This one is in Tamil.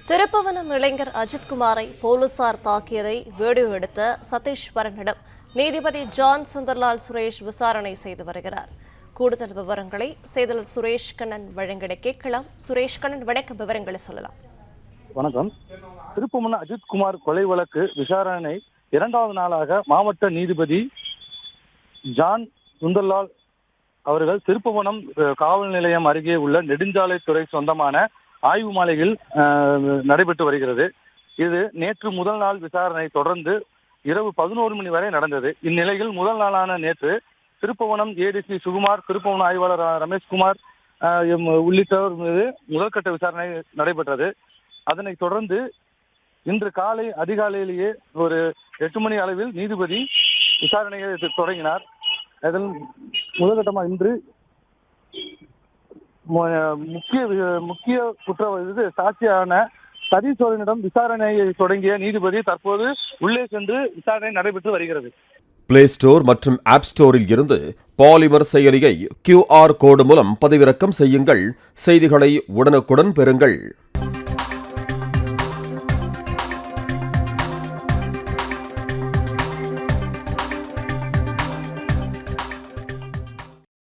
திருப்புவனம் இளைஞர் அஜித்குமாரை போலீசார் தாக்கியதை வீடியோ எடுத்த சதீஷ்வரனிடம் நீதிபதி ஜான் சுந்தர்லால் சுரேஷ் விசாரணை செய்து வருகிறார். கூடுதல் விவரங்களை செய்தியாளர் சுரேஷ் கண்ணன் வழங்கிட கேட்கலாம். சுரேஷ் கண்ணன், வணக்கம். விவரங்களை சொல்லலாம். வணக்கம். திருப்புவனம் அஜித்குமார் கொலை வழக்கு விசாரணை இரண்டாவது நாளாக மாவட்ட நீதிபதி ஜான் சுந்தர்லால் அவர்கள் திருப்புவனம் காவல் நிலையம் அருகே உள்ள நெடுஞ்சாலைத்துறை சொந்தமான ஆய்வு மாலையில் நடைபெற்று வருகிறது. இது நேற்று முதல் நாள் விசாரணை தொடர்ந்து இரவு 11 மணி வரை நடந்தது. இந்நிலையில் முதல் நாளான நேற்று திருப்புவனம் ஏடிசி சுகுமார், திருப்புவனம் ஆய்வாளர் ரமேஷ்குமார் உள்ளிட்டோர் மீது முதல்கட்ட விசாரணை நடைபெற்றது. அதனைத் தொடர்ந்து இன்று காலை அதிகாலையிலேயே ஒரு 8 மணி அளவில் நீதிபதி விசாரணையை தொடங்கினார். அதில் முதல்கட்டமாக இன்று முக்கிய சாட்சியான சதீஸ்வரனிடம் விசாரணையை தொடங்கிய நீதிபதி தற்போது உள்ளே சென்று விசாரணை நடைபெற்று வருகிறது. பிளே ஸ்டோர் மற்றும் ஆப் ஸ்டோரில் இருந்து பாலிமர் செயலியை QR கோடு மூலம் பதிவிறக்கம் செய்யுங்கள். செய்திகளை உடனுக்குடன் பெறுங்கள்.